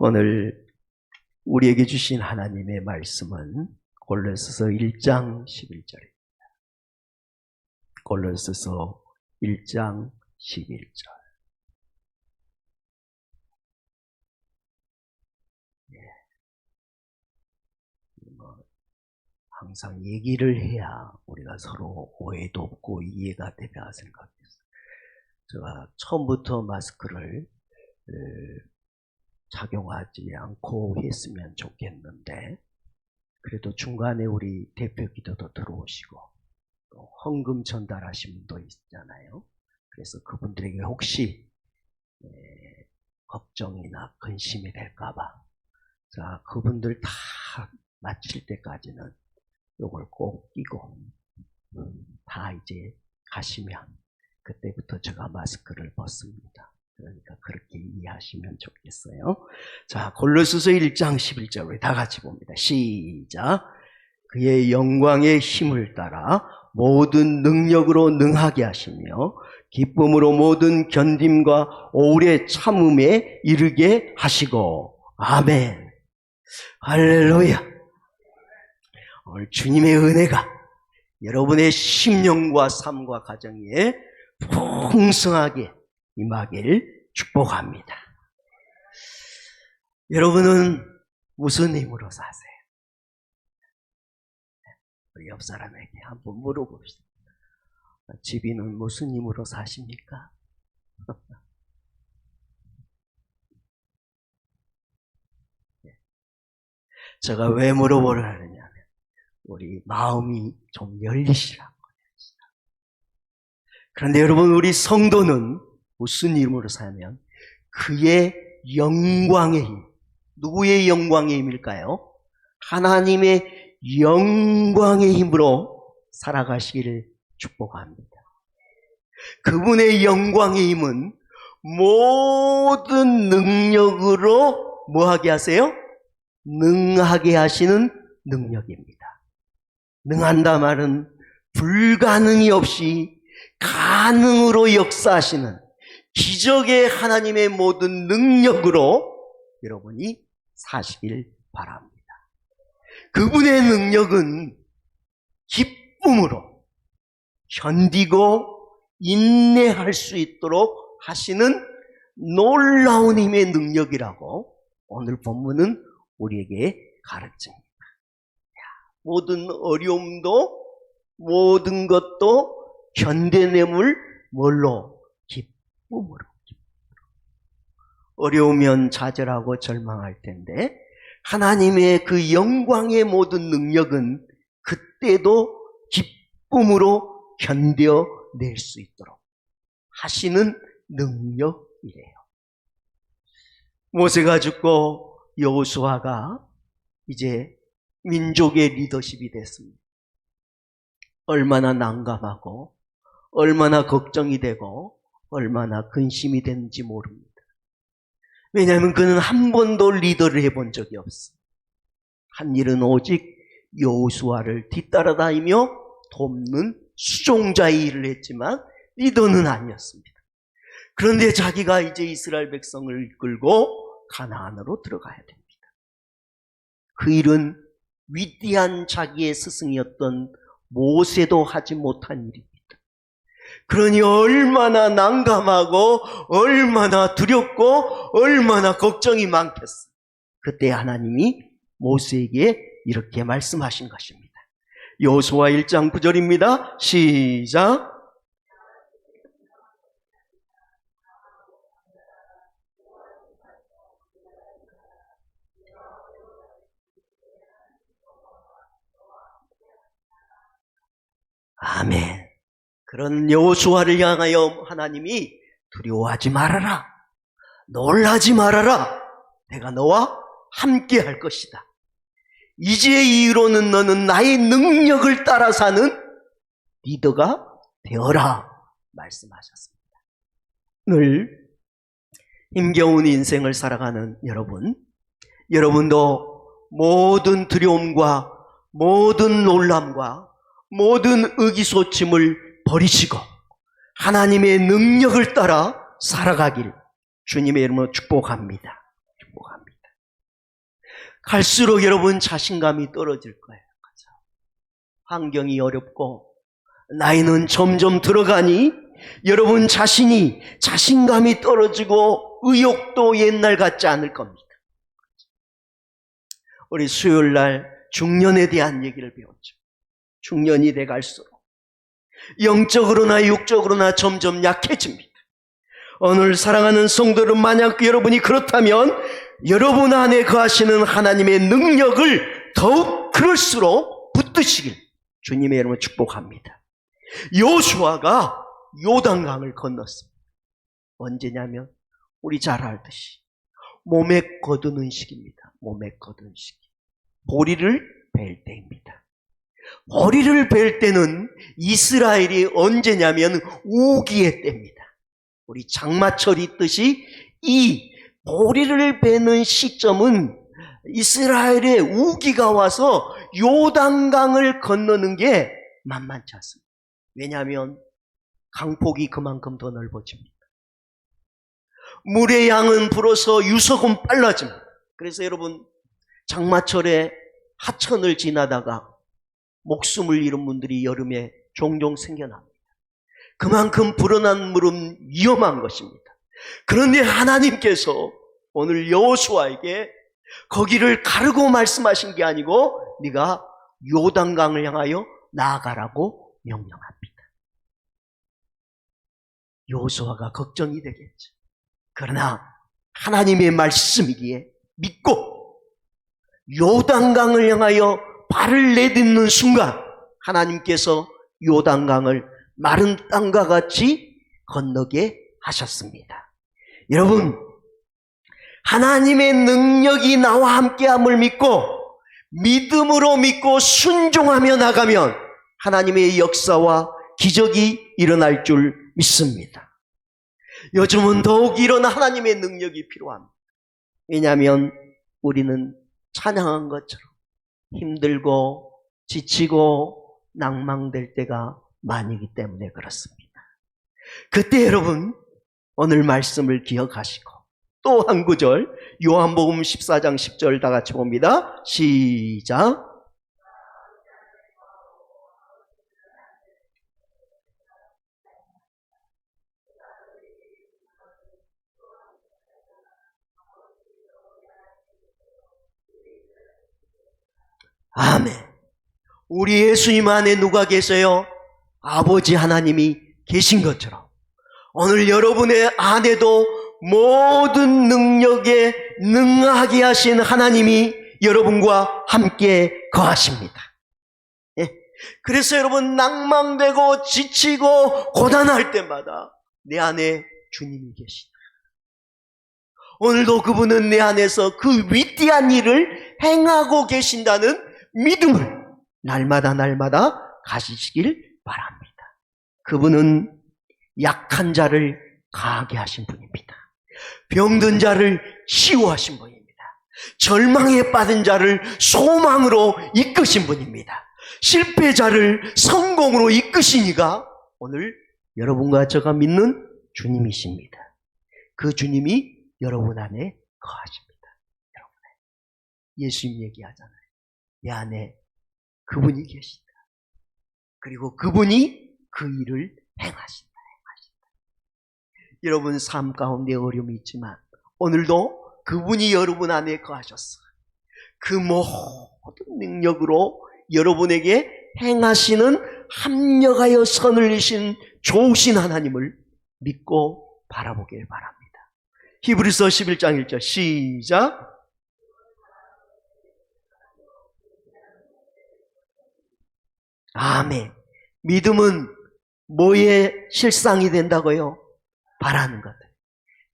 오늘 우리에게 주신 하나님의 말씀은 골로새서 1장 11절입니다. 골로새서 1장 11절. 항상 얘기를 해야 우리가 서로 오해도 없고 이해가 되리라 생각했어요. 제가 처음부터 마스크를 착용하지 않고 했으면 좋겠는데, 그래도 중간에 우리 대표 기도도 들어오시고 또 헌금 전달하신 분도 있잖아요. 그래서 그분들에게 혹시 걱정이나 근심이 될까봐, 자, 그분들 다 마칠 때까지는 요걸 꼭 끼고 다 이제 가시면 그때부터 제가 마스크를 벗습니다. 그러니까 그렇게 이해하시면 좋겠어요. 자, 골로새서 1장 11절 우리 다 같이 봅니다. 시작. 그의 영광의 힘을 따라 모든 능력으로 능하게 하시며 기쁨으로 모든 견딤과 오래 참음에 이르게 하시고. 아멘. 할렐루야. 오늘 주님의 은혜가 여러분의 심령과 삶과 가정에 풍성하게 임하길 축복합니다. 여러분은 무슨 힘으로 사세요? 우리 옆 사람에게 한번 물어봅시다. 집이는 무슨 힘으로 사십니까? 제가 왜 물어보려 하느냐면 우리 마음이 좀 열리시라고. 그런데 여러분, 우리 성도는 무슨 힘으로 사면 그의 영광의 힘. 누구의 영광의 힘일까요? 하나님의 영광의 힘으로 살아가시기를 축복합니다. 그분의 영광의 힘은 모든 능력으로 뭐하게 하세요? 능하게 하시는 능력입니다. 능한다 말은 불가능이 없이 가능으로 역사하시는 기적의 하나님의 모든 능력으로 여러분이 사시길 바랍니다. 그분의 능력은 기쁨으로 견디고 인내할 수 있도록 하시는 놀라운 힘의 능력이라고 오늘 본문은 우리에게 가르칩니다. 모든 어려움도 모든 것도 견뎌내물 뭘로? 기쁨으로. 어려우면 좌절하고 절망할 텐데 하나님의 그 영광의 모든 능력은 그때도 기쁨으로 견뎌낼 수 있도록 하시는 능력이래요. 모세가 죽고 여호수아가 이제 민족의 리더십이 됐습니다. 얼마나 난감하고 얼마나 걱정이 되고 얼마나 근심이 되는지 모릅니다. 왜냐하면 그는 한 번도 리더를 해본 적이 없어요. 한 일은 오직 여호수아를 뒤따라다니며 돕는 수종자의 일을 했지만 리더는 아니었습니다. 그런데 자기가 이제 이스라엘 백성을 이끌고 가나안으로 들어가야 됩니다. 그 일은 위대한 자기의 스승이었던 모세도 하지 못한 일입니다. 그러니 얼마나 난감하고 얼마나 두렵고 얼마나 걱정이 많겠어요. 그때 하나님이 모세에게 이렇게 말씀하신 것입니다. 여호수아 1장 9절입니다. 시작. 아멘. 그런 여호수아를 향하여 하나님이 두려워하지 말아라. 놀라지 말아라. 내가 너와 함께 할 것이다. 이제 이후로는 너는 나의 능력을 따라 사는 리더가 되어라. 말씀하셨습니다. 늘 힘겨운 인생을 살아가는 여러분도 모든 두려움과 모든 놀람과 모든 의기소침을 버리시고 하나님의 능력을 따라 살아가길 주님의 이름으로 축복합니다. 축복합니다. 갈수록 여러분 자신감이 떨어질 거예요. 환경이 어렵고 나이는 점점 들어가니 여러분 자신이 자신감이 떨어지고 의욕도 옛날 같지 않을 겁니다. 우리 수요일 날 중년에 대한 얘기를 배웠죠. 중년이 돼 갈수록 영적으로나 육적으로나 점점 약해집니다. 오늘 사랑하는 성도들, 만약 여러분이 그렇다면 여러분 안에 거하시는 하나님의 능력을 더욱 그럴수록 붙드시길 주님의 이름으로 축복합니다. 여호수아가 요단강을 건넜습니다. 언제냐면 우리 잘 알듯이 몸에 거두는 시기입니다. 몸에 거두는 시기. 보리를 벨 때입니다. 보리를 벨 때는 이스라엘이 언제냐면 우기의 때입니다. 우리 장마철이 있듯이 이 보리를 베는 시점은 이스라엘의 우기가 와서 요단강을 건너는 게 만만치 않습니다. 왜냐하면 강폭이 그만큼 더 넓어집니다. 물의 양은 불어서 유속은 빨라집니다. 그래서 여러분 장마철에 하천을 지나다가 목숨을 잃은 분들이 여름에 종종 생겨납니다. 그만큼 불어난 물은 위험한 것입니다. 그런데 하나님께서 오늘 여호수아에게 거기를 가르고 말씀하신 게 아니고 네가 요단강을 향하여 나아가라고 명령합니다. 여호수아가 걱정이 되겠죠. 그러나 하나님의 말씀이기에 믿고 요단강을 향하여 발을 내딛는 순간 하나님께서 요단강을 마른 땅과 같이 건너게 하셨습니다. 여러분, 하나님의 능력이 나와 함께함을 믿고 믿음으로 믿고 순종하며 나가면 하나님의 역사와 기적이 일어날 줄 믿습니다. 요즘은 더욱 이런 하나님의 능력이 필요합니다. 왜냐하면 우리는 찬양한 것처럼 힘들고 지치고 낭망될 때가 많이기 때문에 그렇습니다. 그때 여러분 오늘 말씀을 기억하시고 또 한 구절 요한복음 14장 10절 다 같이 봅니다. 시작. 아멘. 우리 예수님 안에 누가 계세요? 아버지 하나님이 계신 것처럼 오늘 여러분의 안에도 모든 능력에 능하게 하신 하나님이 여러분과 함께 거하십니다. 예. 그래서 여러분 낭망되고 지치고 고단할 때마다 내 안에 주님이 계시다. 오늘도 그분은 내 안에서 그 위대한 일을 행하고 계신다는 믿음을 날마다 가지시길 바랍니다. 그분은 약한 자를 강하게 하신 분입니다. 병든 자를 치유하신 분입니다. 절망에 빠진 자를 소망으로 이끄신 분입니다. 실패자를 성공으로 이끄시니가 오늘 여러분과 제가 믿는 주님이십니다. 그 주님이 여러분 안에 거하십니다. 여러분 안에. 예수님 얘기하잖아요. 내 안에 그분이 계신다. 그리고 그분이 그 일을 행하신다. 여러분 삶 가운데 어려움이 있지만 오늘도 그분이 여러분 안에 거하셨어요. 그 모든 능력으로 여러분에게 행하시는 합력하여 선을 이신 좋으신 하나님을 믿고 바라보길 바랍니다. 히브리서 11장 1절 시작. 아멘. 믿음은 뭐의 실상이 된다고요? 바라는 것.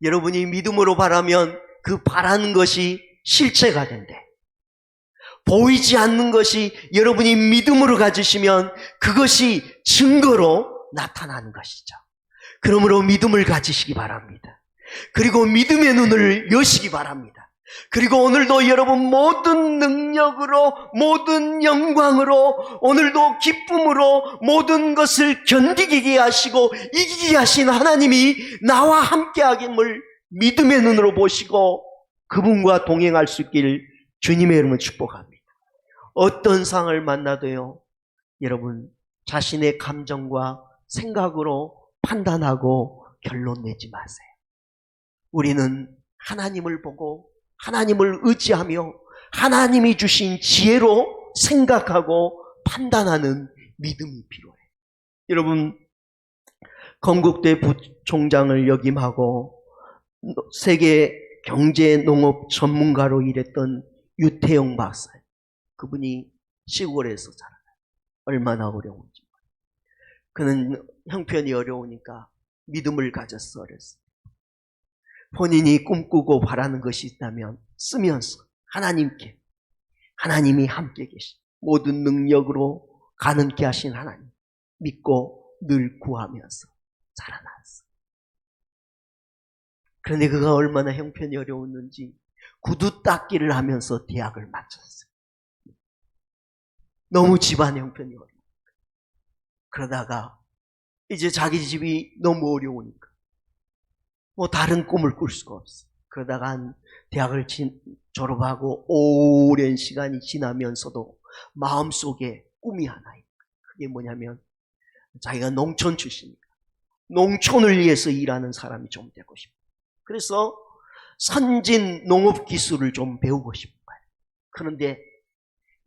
여러분이 믿음으로 바라면 그 바라는 것이 실체가 된대. 보이지 않는 것이 여러분이 믿음으로 가지시면 그것이 증거로 나타나는 것이죠. 그러므로 믿음을 가지시기 바랍니다. 그리고 믿음의 눈을 여시기 바랍니다. 그리고 오늘도 여러분 모든 능력으로 모든 영광으로 오늘도 기쁨으로 모든 것을 견디게 하시고 이기게 하신 하나님이 나와 함께 하김을 믿음의 눈으로 보시고 그분과 동행할 수 있기를 주님의 이름을 축복합니다. 어떤 상을 만나도요, 여러분 자신의 감정과 생각으로 판단하고 결론 내지 마세요. 우리는 하나님을 보고 하나님을 의지하며 하나님이 주신 지혜로 생각하고 판단하는 믿음이 필요해요. 여러분, 건국대 부총장을 역임하고 세계 경제 농업 전문가로 일했던 유태영 박사, 그분이 시골에서 자라요. 얼마나 어려운지. 그는 형편이 어려우니까 믿음을 가졌어. 어렸을 때. 본인이 꿈꾸고 바라는 것이 있다면 쓰면서 하나님께, 하나님이 함께 계신 모든 능력으로 가능케 하신 하나님 믿고 늘 구하면서 자라났어. 그런데 그가 얼마나 형편이 어려웠는지 구두 닦기를 하면서 대학을 마쳤어요. 너무 집안 형편이 어려워. 그러다가 이제 자기 집이 너무 어려우니까 뭐 다른 꿈을 꿀 수가 없어. 그러다가 대학을 졸업하고 오랜 시간이 지나면서도 마음속에 꿈이 하나 있어요. 그게 뭐냐면 자기가 농촌 출신이니까 농촌을 위해서 일하는 사람이 좀 되고 싶어요. 그래서 선진 농업 기술을 좀 배우고 싶은 거예요. 그런데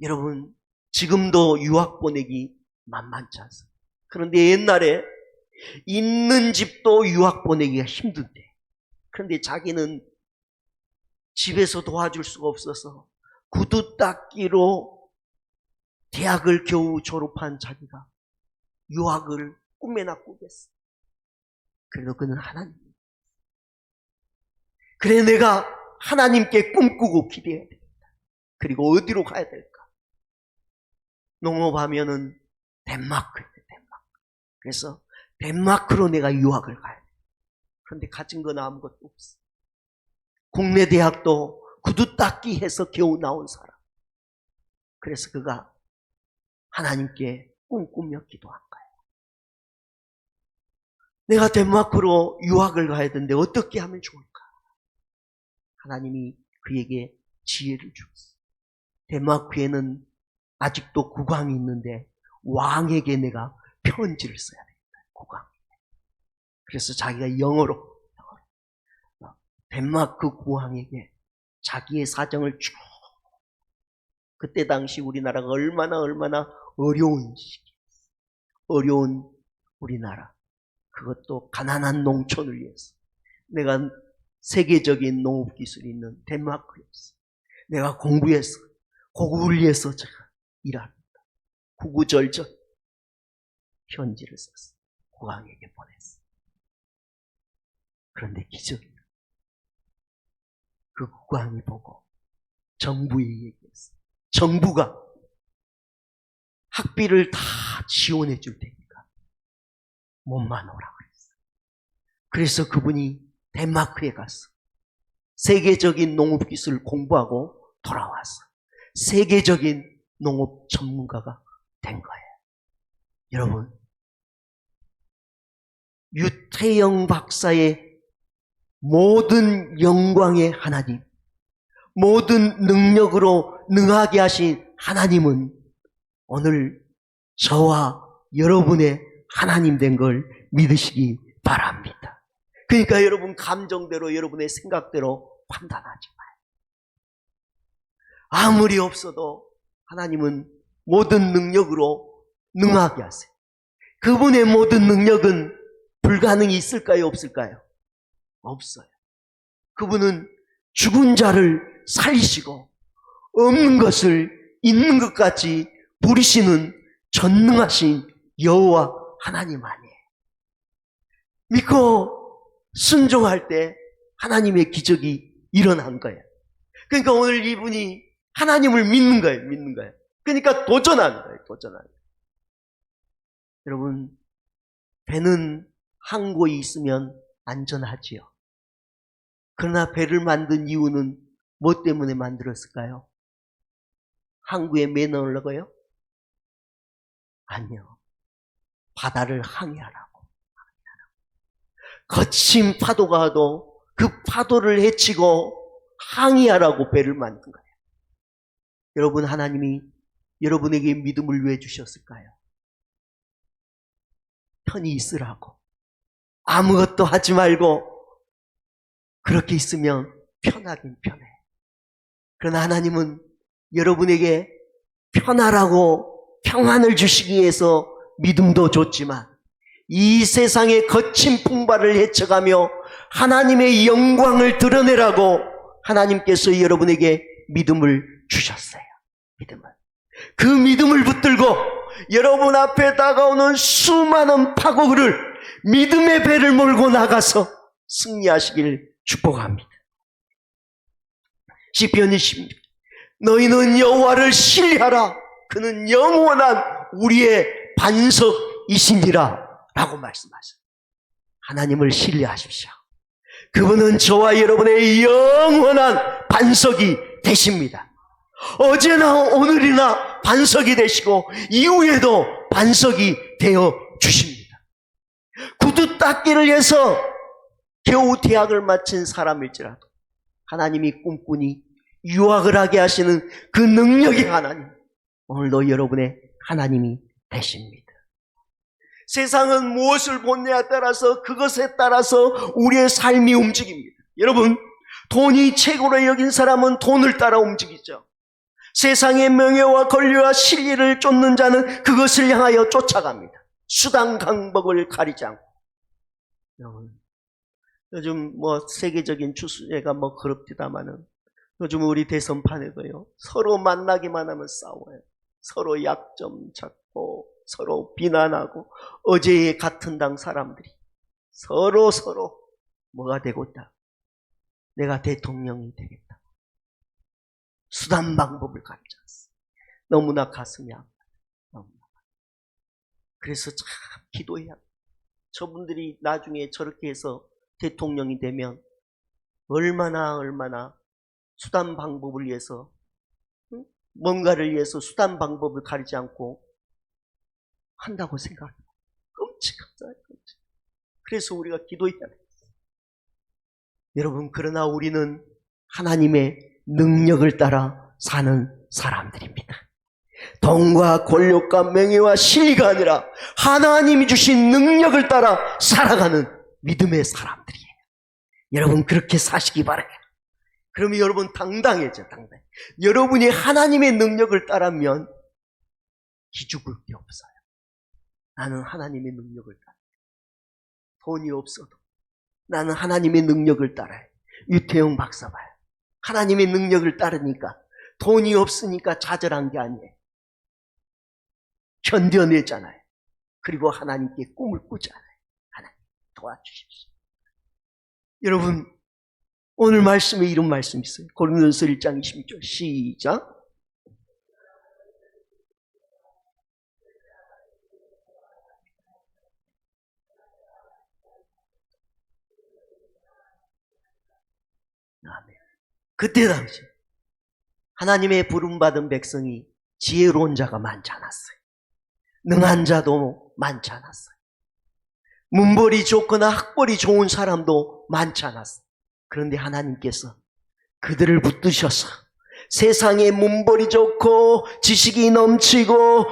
여러분, 지금도 유학 보내기 만만치 않습니다. 그런데 옛날에 있는 집도 유학 보내기가 힘든데, 그런데 자기는 집에서 도와줄 수가 없어서 구두 닦기로 대학을 겨우 졸업한 자기가 유학을 꿈에나 꾸겠어. 그래도 그는 하나님. 그래, 내가 하나님께 꿈꾸고 기대해야 됩니다. 그리고 어디로 가야 될까? 농업하면은 덴마크에 돼, 덴마크. 그래서 덴마크로 내가 유학을 가야 돼. 그런데 가진 건 아무것도 없어. 국내 대학도 구두 닦기 해서 겨우 나온 사람. 그래서 그가 하나님께 꿈꾸며 기도한 거예요. 내가 덴마크로 유학을 가야 되는데 어떻게 하면 좋을까? 하나님이 그에게 지혜를 주었어. 덴마크에는 아직도 국왕이 있는데 왕에게 내가 편지를 써야 되겠다. 국왕. 그래서 자기가 영어로 덴마크 국왕에게 자기의 사정을 쭉, 그때 당시 우리나라가 얼마나 어려운 시기, 어려운 우리나라, 그것도 가난한 농촌을 위해서 내가 세계적인 농업 기술이 있는 덴마크에서 내가 공부해서 그국을 위해서 제가 일합니다. 구구절절 편지를 썼어. 국왕에게 보냈어. 그런데 기적이야. 그 국왕이 보고 정부에 얘기했어. 정부가 학비를 다 지원해 줄 테니까 몸만 오라 그랬어. 그래서 그분이 덴마크에 갔어. 세계적인 농업 기술을 공부하고 돌아왔어. 세계적인 농업 전문가가 된 거예요. 여러분, 유태영 박사의 모든 영광의 하나님, 모든 능력으로 능하게 하신 하나님은 오늘 저와 여러분의 하나님 된 걸 믿으시기 바랍니다. 그러니까 여러분 감정대로, 여러분의 생각대로 판단하지 마요. 아무리 없어도 하나님은 모든 능력으로 능하게 하세요. 그분의 모든 능력은 불가능이 있을까요? 없을까요? 없어요. 그분은 죽은 자를 살리시고 없는 것을 있는 것 같이 부리시는 전능하신 여호와 하나님 아니에요. 믿고 순종할 때 하나님의 기적이 일어난 거예요. 그러니까 오늘 이분이 하나님을 믿는 거예요. 믿는 거예요. 그러니까 도전하는 거예요. 도전하는 거예요. 여러분, 배는 항구에 있으면 안전하지요. 그러나 배를 만든 이유는 뭐 때문에 만들었을까요? 항구에 매넣으려고요? 아니요. 바다를 항해하라고. 거친 파도가 와도 그 파도를 헤치고 항해하라고 배를 만든 거예요. 여러분, 하나님이 여러분에게 믿음을 왜 주셨을까요? 편히 있으라고. 아무것도 하지 말고 그렇게 있으면 편하긴 편해. 그러나 하나님은 여러분에게 편하라고 평안을 주시기 위해서 믿음도 줬지만 이 세상의 거친 풍파를 헤쳐가며 하나님의 영광을 드러내라고 하나님께서 여러분에게 믿음을 주셨어요. 믿음을. 그 믿음을 붙들고 여러분 앞에 다가오는 수많은 파국을 믿음의 배를 몰고 나가서 승리하시길 축복합니다. 시편 20편 너희는 여호와를 신뢰하라. 그는 영원한 우리의 반석이시니라 라고 말씀하셨어요. 하나님을 신뢰하십시오. 그분은 저와 여러분의 영원한 반석이 되십니다. 어제나 오늘이나 반석이 되시고 이후에도 반석이 되어 주십니다. 구두 닦기를 해서 겨우 대학을 마친 사람일지라도 하나님이 꿈꾸니 유학을 하게 하시는 그 능력의 하나님, 오늘도 여러분의 하나님이 되십니다. 세상은 무엇을 본냐에 따라서 그것에 따라서 우리의 삶이 움직입니다. 여러분, 돈이 최고로 여긴 사람은 돈을 따라 움직이죠. 세상의 명예와 권리와 실리를 쫓는 자는 그것을 향하여 쫓아갑니다. 수단 방법을 가리지 않고. 요즘 세계적인 추세가 그렇디다마는 요즘 우리 대선판에도요, 서로 만나기만 하면 싸워요. 서로 약점 찾고 서로 비난하고, 어제의 같은 당 사람들이 서로 뭐가 되고 있다. 내가 대통령이 되겠다. 수단 방법을 가리지 않습니다. 너무나 가슴이 아파요. 너무나. 그래서 참 기도해야 합니다. 저분들이 나중에 저렇게 해서 대통령이 되면 얼마나 수단 방법을 위해서, 뭔가를 위해서 수단 방법을 가리지 않고 한다고 생각합니다. 끔찍하잖아요. 그래서 우리가 기도해야 돼요. 여러분, 그러나 우리는 하나님의 능력을 따라 사는 사람들입니다. 돈과 권력과 명예와 실리가 아니라 하나님이 주신 능력을 따라 살아가는 믿음의 사람들이에요. 여러분, 그렇게 사시기 바라요. 그러면 여러분 당당해져. 여러분이 하나님의 능력을 따르면 기죽을 게 없어요. 나는 하나님의 능력을 따라. 돈이 없어도 나는 하나님의 능력을 따라요. 유태영 박사 봐요. 하나님의 능력을 따르니까 돈이 없으니까 좌절한 게 아니에요. 견뎌내잖아요. 그리고 하나님께 꿈을 꾸잖아요. 하나님 도와주십시오. 여러분, 오늘 말씀에 이런 말씀이 있어요. 고린도전서 1장 26절 시작. 아멘. 그때 당시 하나님의 부름받은 백성이 지혜로운 자가 많지 않았어요. 능한 자도 많지 않았어요. 문벌이 좋거나 학벌이 좋은 사람도 많지 않았어요. 그런데 하나님께서 그들을 붙드셔서 세상에 문벌이 좋고 지식이 넘치고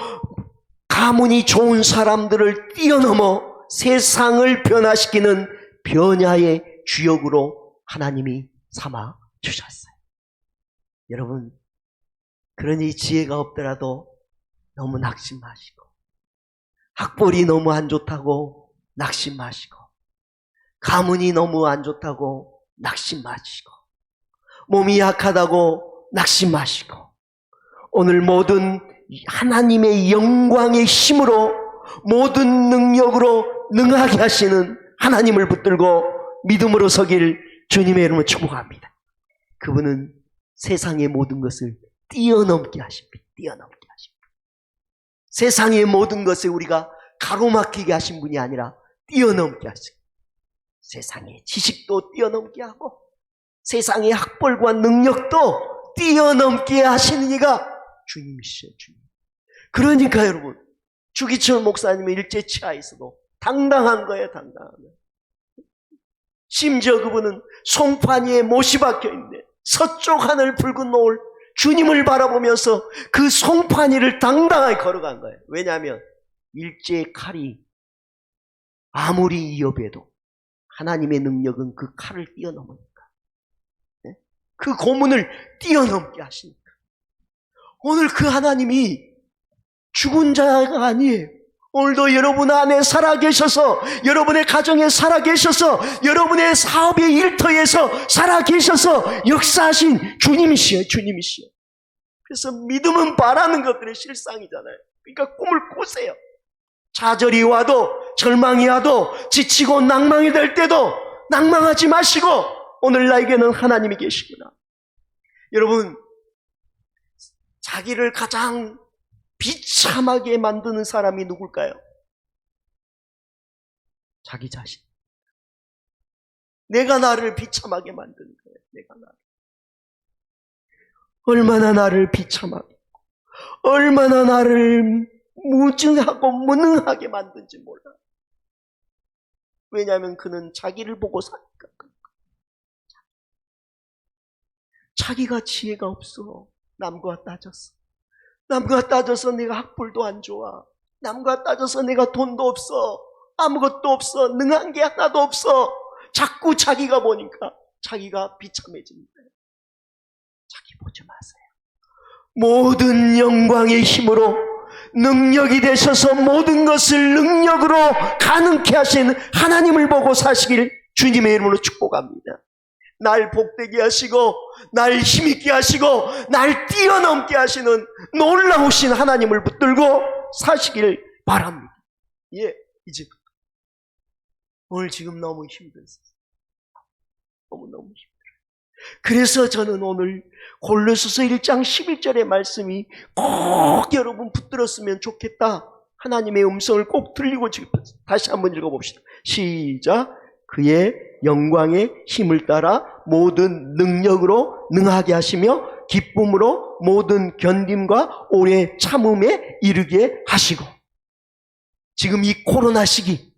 가문이 좋은 사람들을 뛰어넘어 세상을 변화시키는 변화의 주역으로 하나님이 삼아 주셨어요. 여러분, 그러니 지혜가 없더라도 너무 낙심 마시고, 학벌이 너무 안 좋다고 낙심 마시고, 가문이 너무 안 좋다고 낙심 마시고, 몸이 약하다고 낙심 마시고, 오늘 모든 하나님의 영광의 힘으로 모든 능력으로 능하게 하시는 하나님을 붙들고 믿음으로 서길 주님의 이름으로 축복합니다. 그분은 세상의 모든 것을 뛰어넘게 하십니다. 뛰어넘게 하십니다. 세상의 모든 것에 우리가 가로막히게 하신 분이 아니라 뛰어넘게 하십니다. 세상의 지식도 뛰어넘게 하고 세상의 학벌과 능력도 뛰어넘게 하시는 이가 주님이시죠. 주님. 그러니까 여러분, 주기철 목사님의 일제치하에서도 당당한 거예요. 당당한 거예요. 심지어 그분은 송파니에 못이 박혀있는데 서쪽 하늘 붉은 노을 주님을 바라보면서 그 송판 위를 당당하게 걸어간 거예요. 왜냐하면 일제의 칼이 아무리 위협해도 하나님의 능력은 그 칼을 뛰어넘으니까, 그 고문을 뛰어넘게 하시니까. 오늘 그 하나님이 죽은 자가 아니에요. 오늘도 여러분 안에 살아계셔서, 여러분의 가정에 살아계셔서, 여러분의 사업의 일터에서 살아계셔서 역사하신 주님이시여, 주님이시여. 그래서 믿음은 바라는 것들의 실상이잖아요. 그러니까 꿈을 꾸세요. 좌절이 와도, 절망이 와도, 지치고 낭망이 될 때도 낭망하지 마시고, 오늘 나에게는 하나님이 계시구나. 여러분, 자기를 가장 비참하게 만드는 사람이 누굴까요? 자기 자신. 내가 나를 비참하게 만드는 거예요. 내가 나를. 얼마나 나를 비참하게, 얼마나 나를 무증하고 무능하게 만든지 몰라. 왜냐하면 그는 자기를 보고 사니까. 자기가 지혜가 없어. 남과 따졌어. 남과 따져서 내가 학벌도 안 좋아. 남과 따져서 내가 돈도 없어. 아무것도 없어. 능한 게 하나도 없어. 자꾸 자기가 보니까 자기가 비참해집니다. 자기 보지 마세요. 모든 영광의 힘으로 능력이 되셔서 모든 것을 능력으로 가능케 하신 하나님을 보고 사시길 주님의 이름으로 축복합니다. 날 복되게 하시고 날 힘있게 하시고 날 뛰어넘게 하시는 놀라우신 하나님을 붙들고 사시길 바랍니다. 예, 이제부터. 오늘 지금 너무 힘들었어요. 너무너무 힘들어요. 그래서 저는 오늘 골로새서 1장 11절의 말씀이 꼭 여러분 붙들었으면 좋겠다. 하나님의 음성을 꼭 들리고 싶어요. 다시 한번 읽어봅시다. 시작. 그의 영광의 힘을 따라 모든 능력으로 능하게 하시며 기쁨으로 모든 견딤과 오래 참음에 이르게 하시고. 지금 이 코로나 시기,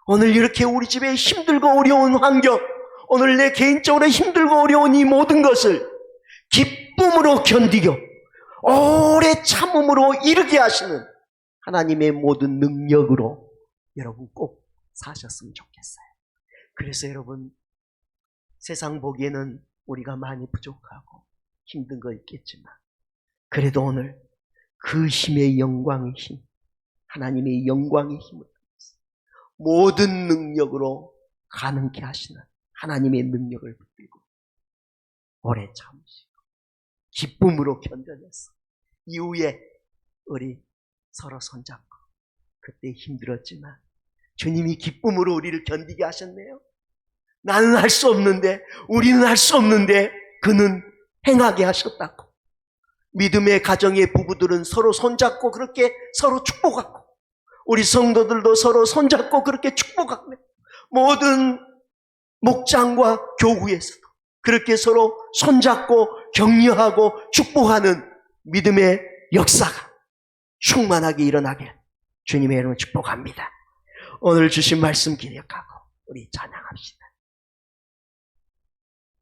오늘 이렇게 우리 집에 힘들고 어려운 환경, 오늘 내 개인적으로 힘들고 어려운 이 모든 것을 기쁨으로 견디고 오래 참음으로 이르게 하시는 하나님의 모든 능력으로 여러분 꼭 사셨으면 좋겠어요. 그래서 여러분, 세상 보기에는 우리가 많이 부족하고 힘든 거 있겠지만 그래도 오늘 그 힘의 영광의 힘, 하나님의 영광의 힘을 모든 능력으로 가능케 하시는 하나님의 능력을 붙들고 오래 참으시고 기쁨으로 견뎌냈어. 이후에 우리 서로 손잡고, 그때 힘들었지만 주님이 기쁨으로 우리를 견디게 하셨네요. 나는 할 수 없는데, 우리는 할 수 없는데 그는 행하게 하셨다고. 믿음의 가정의 부부들은 서로 손잡고 그렇게 서로 축복하고, 우리 성도들도 서로 손잡고 그렇게 축복하고, 모든 목장과 교구에서도 그렇게 서로 손잡고 격려하고 축복하는 믿음의 역사가 충만하게 일어나길 주님의 이름으로 축복합니다. 오늘 주신 말씀 기억하고 우리 찬양합시다.